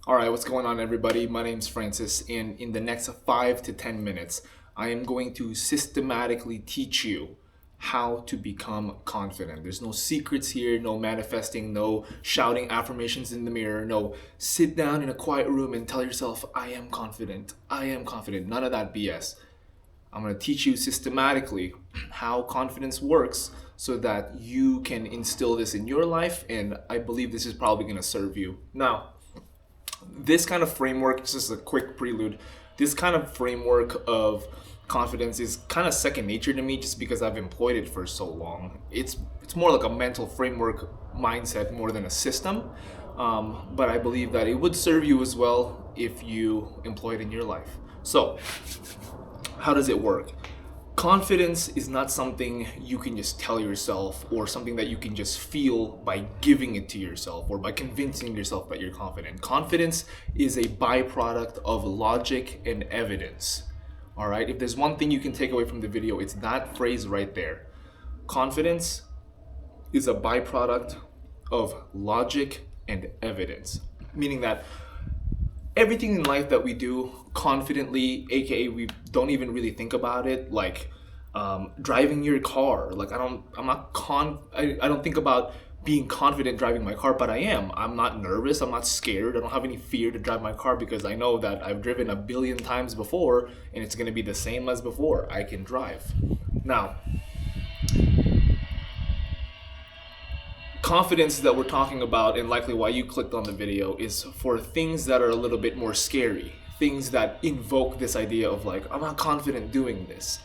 All right, what's going on, everybody? My name's Francis, and in the next 5 to 10 minutes, I am going to systematically teach you how to become confident. There's no secrets here, no manifesting, no shouting affirmations in the mirror, no sit down in a quiet room and tell yourself, I am confident, I am confident. None of that BS. I'm going to teach you systematically how confidence works so that you can instill this in your life, and I believe this is probably going to serve you. Now, this kind of framework, this is a quick prelude, this kind of framework of confidence is kind of second nature to me just because I've employed it for so long. It's more like a mental framework mindset more than a system. But I believe that it would serve you as well if you employ it in your life. So, how does it work? Confidence is not something you can just tell yourself or something that you can just feel by giving it to yourself or by convincing yourself that you're confident. Confidence is a byproduct of logic and evidence. All right, if there's one thing you can take away from the video, it's that phrase right there. Confidence is a byproduct of logic and evidence, meaning that everything in life that we do confidently, aka we don't even really think about it, like driving your car. Like I don't think about being confident driving my car, but I am. I'm not nervous. I'm not scared. I don't have any fear to drive my car because I know that I've driven 1,000,000,000 times before, and it's gonna be the same as before. I can drive. Now, confidence that we're talking about, and likely why you clicked on the video, is for things that are a little bit more scary, things that invoke this idea of like, I'm not confident doing this.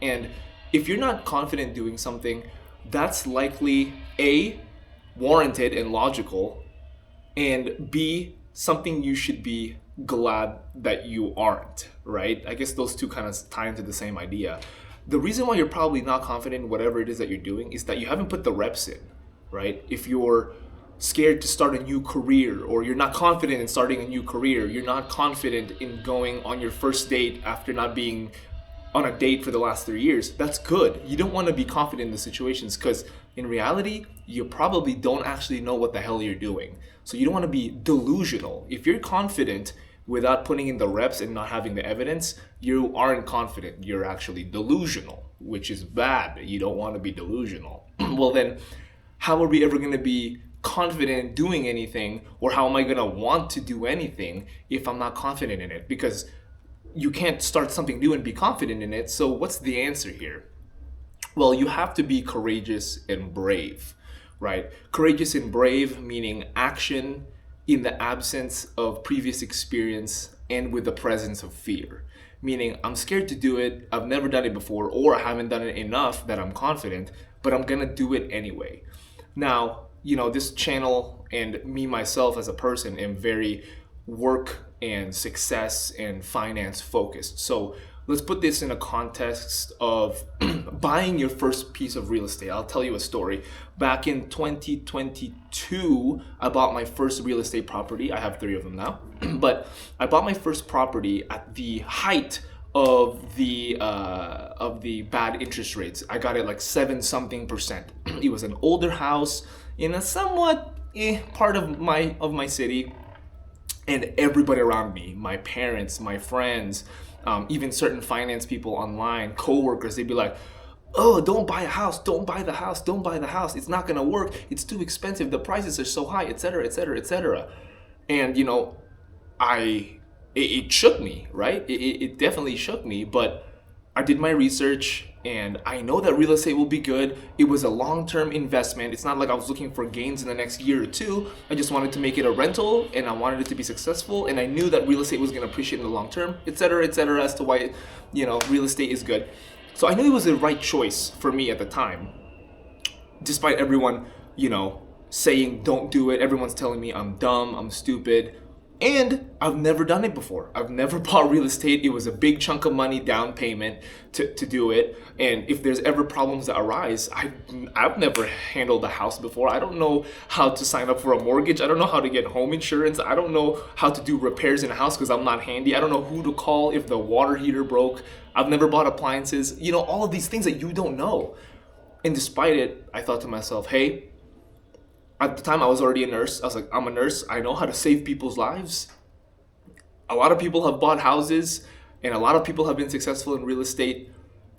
And if you're not confident doing something, that's likely A, warranted and logical, and B, something you should be glad that you aren't, right? I guess those two kind of tie into the same idea. The reason why you're probably not confident in whatever it is that you're doing is that you haven't put the reps in, right? If you're scared to start a new career, or you're not confident in starting a new career, you're not confident in going on your first date after not being on a date for the last 3 years, that's good. You don't want to be confident in the situations because in reality, you probably don't actually know what the hell you're doing. So you don't want to be delusional. If you're confident without putting in the reps and not having the evidence, you aren't confident. You're actually delusional, which is bad. You don't want to be delusional. Well, then, how are we ever going to be confident in doing anything, or how am I going to want to do anything if I'm not confident in it? Because you can't start something new and be confident in it. So what's the answer here? Well, you have to be courageous and brave, right? Courageous and brave meaning action in the absence of previous experience and with the presence of fear. Meaning I'm scared to do it, I've never done it before, or I haven't done it enough that I'm confident, but I'm gonna do it anyway. Now, this channel and me myself as a person am very work and success and finance focused. So let's put this in a context of buying your first piece of real estate. I'll tell you a story. Back in 2022, I bought my first real estate property. I have 3 of them now, but I bought my first property at the height of the bad interest rates. I got it like 7-something%. It was an older house in a somewhat part of my city, and everybody around me, my parents, my friends, even certain finance people online, coworkers, they'd be like, oh, don't buy a house, don't buy the house, don't buy the house, it's not gonna work, it's too expensive, the prices are so high, etc., etc., etc. And it shook me, right? It definitely shook me, but I did my research and I know that real estate will be good. It was a long-term investment. It's not like I was looking for gains in the next year or two. I just wanted to make it a rental and I wanted it to be successful, and I knew that real estate was going to appreciate in the long term, etc., etc., as to why, real estate is good. So I knew it was the right choice for me at the time. Despite everyone, saying don't do it, everyone's telling me I'm dumb, I'm stupid. And I've never done it before. I've never bought real estate. It was a big chunk of money down payment to do it. And if there's ever problems that arise, I've never handled a house before. I don't know how to sign up for a mortgage. I don't know how to get home insurance. I don't know how to do repairs in a house because I'm not handy. I don't know who to call if the water heater broke. I've never bought appliances. All of these things that you don't know. And despite it, I thought to myself, hey, at the time I was already a nurse. I was like, I'm a nurse. I know how to save people's lives. A lot of people have bought houses, and a lot of people have been successful in real estate,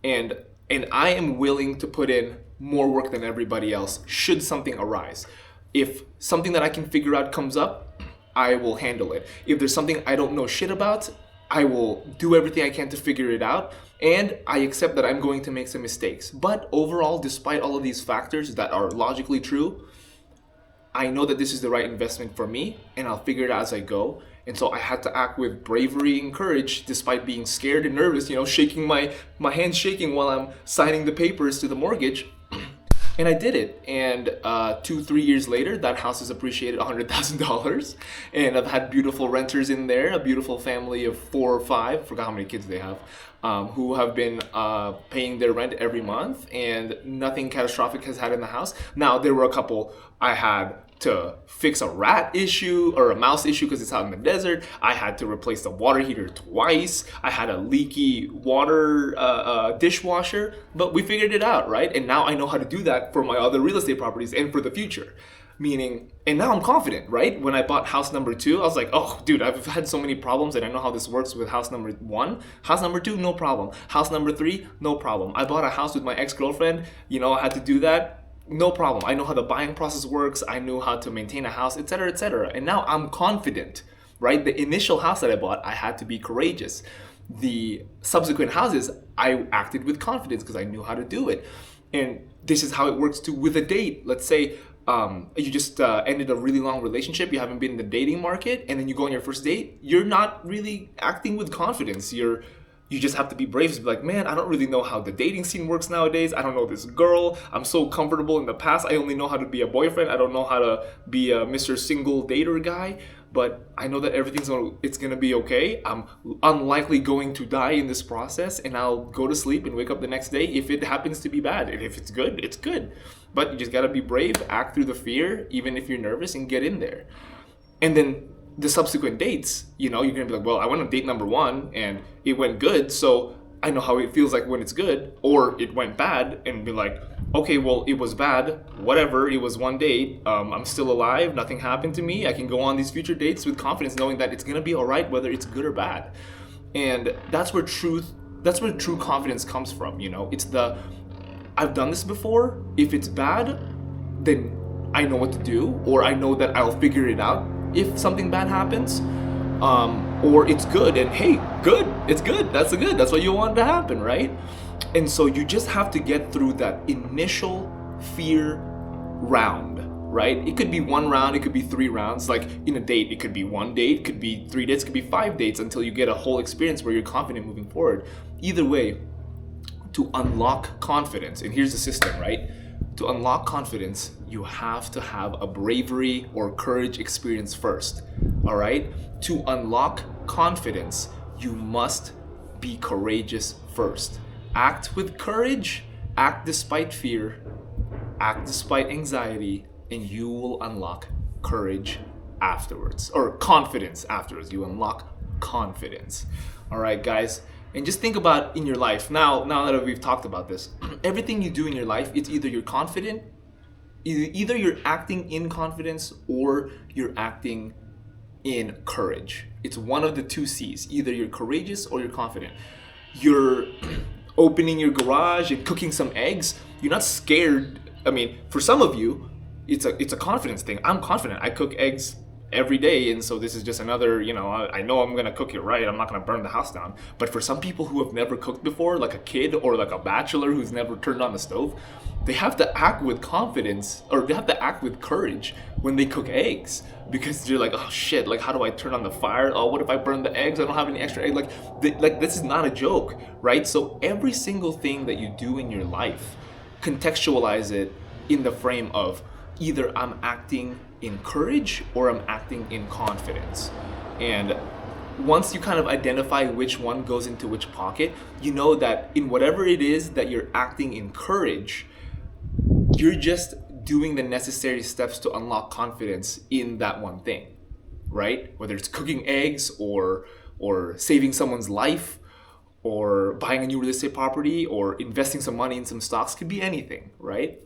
and I am willing to put in more work than everybody else should something arise. If something that I can figure out comes up, I will handle it. If there's something I don't know shit about, I will do everything I can to figure it out, and I accept that I'm going to make some mistakes. But overall, despite all of these factors that are logically true, I know that this is the right investment for me, and I'll figure it out as I go. And so I had to act with bravery and courage despite being scared and nervous, shaking my hands shaking while I'm signing the papers to the mortgage. And I did it. And 2-3 years later, that house has appreciated $100,000. And I've had beautiful renters in there, a beautiful family of 4 or 5, I forgot how many kids they have, who have been paying their rent every month. And nothing catastrophic has had in the house. Now, there were a couple I had to fix a rat issue or a mouse issue because it's out in the desert. I had to replace the water heater twice. I had a leaky water dishwasher, but we figured it out, right? And now I know how to do that for my other real estate properties and for the future. Meaning, and now I'm confident, right? When I bought house number 2, I was like, oh, dude, I've had so many problems and I know how this works with house number 1. House number 2, no problem. House number 3, no problem. I bought a house with my ex-girlfriend. I had to do that. No problem. I know how the buying process works. I knew how to maintain a house, etc., etc. And now I'm confident, right? The initial house that I bought, I had to be courageous. The subsequent houses, I acted with confidence because I knew how to do it. And this is how it works too with a date. Let's say you just ended a really long relationship. You haven't been in the dating market, and then you go on your first date. You're not really acting with confidence. You just have to be brave to be like, man, I don't really know how the dating scene works nowadays. I don't know this girl. I'm so comfortable in the past. I only know how to be a boyfriend. I don't know how to be a Mr. Single Dater guy. But I know that it's gonna be okay. I'm unlikely going to die in this process, and I'll go to sleep and wake up the next day if it happens to be bad. And if it's good, it's good. But you just gotta be brave, act through the fear, even if you're nervous, and get in there. And then the subsequent dates, you're gonna be like, well, I went on date number 1 and it went good, so I know how it feels like when it's good, or it went bad, and be like, okay, well, it was bad, whatever, it was one date, I'm still alive, nothing happened to me, I can go on these future dates with confidence knowing that it's gonna be all right whether it's good or bad. And that's where true confidence comes from. It's I've done this before. If it's bad, then I know what to do, or I know that I'll figure it out if something bad happens, or it's good, and hey, good, it's good, that's what you want to happen, right? And so you just have to get through that initial fear round, right? It could be 1 round, it could be 3 rounds. Like in a date, it could be 1 date, it could be 3 dates, it could be 5 dates until you get a whole experience where you're confident moving forward. Either way, to unlock confidence, and here's the system, right? To unlock confidence, you have to have a bravery or courage experience first, all right? To unlock confidence, you must be courageous first. Act with courage, act despite fear, act despite anxiety, and you will unlock courage afterwards, or confidence afterwards. You unlock confidence. All right, guys? And just think about in your life, now that we've talked about this, everything you do in your life, it's either you're confident, either you're acting in confidence, or you're acting in courage. It's one of the 2 C's. Either you're courageous or you're confident. You're opening your garage and cooking some eggs. You're not scared. I mean, for some of you, it's a confidence thing. I'm confident. I cook eggs every day, and so this is just another, I know I'm gonna cook it right, I'm not gonna burn the house down. But for some people who have never cooked before, like a kid or like a bachelor who's never turned on the stove, they have to act with confidence, or they have to act with courage when they cook eggs, because they're like, oh shit, like how do I turn on the fire? Oh, what if I burn the eggs? I don't have any extra eggs. Like this is not a joke, right? So every single thing that you do in your life, contextualize it in the frame of either I'm acting in courage or I'm acting in confidence. And once you kind of identify which one goes into which pocket, you know that in whatever it is that you're acting in courage, you're just doing the necessary steps to unlock confidence in that one thing, right? Whether it's cooking eggs or saving someone's life, or buying a new real estate property, or investing some money in some stocks, could be anything, right?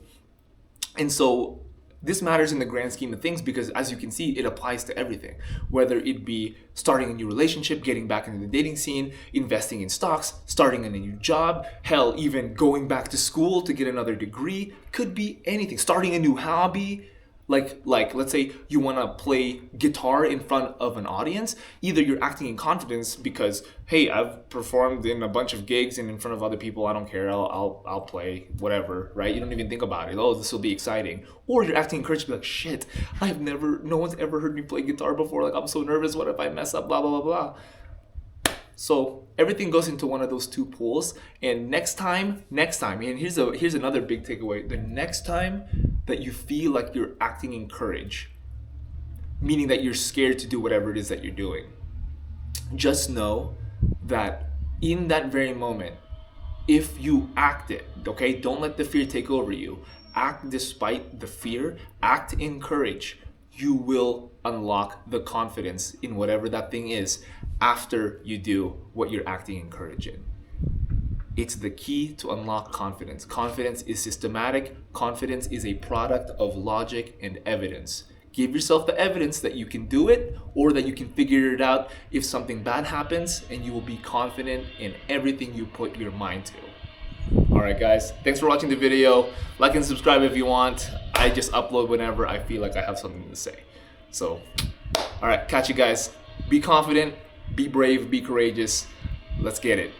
And so This matters in the grand scheme of things because, as you can see, it applies to everything. Whether it be starting a new relationship, getting back into the dating scene, investing in stocks, starting a new job, hell, even going back to school to get another degree, could be anything. Starting a new hobby. Like let's say you want to play guitar in front of an audience. Either you're acting in confidence because, hey, I've performed in a bunch of gigs and in front of other people. I don't care. I'll play whatever, right? You don't even think about it. Oh, this will be exciting. Or you're acting encouraged to be like, shit, no one's ever heard me play guitar before. Like, I'm so nervous. What if I mess up? Blah blah blah blah. So everything goes into one of those two pools. And next time, and here's another big takeaway. The next time that you feel like you're acting in courage, meaning that you're scared to do whatever it is that you're doing, just know that in that very moment, if you act it, okay, don't let the fear take over you. Act despite the fear, act in courage. You will unlock the confidence in whatever that thing is after you do what you're acting in courage in. It's the key to unlock confidence. Confidence is systematic. Confidence is a product of logic and evidence. Give yourself the evidence that you can do it or that you can figure it out if something bad happens, and you will be confident in everything you put your mind to. All right, guys, thanks for watching the video. Like and subscribe if you want. I just upload whenever I feel like I have something to say. So, all right, catch you guys. Be confident, be brave, be courageous. Let's get it.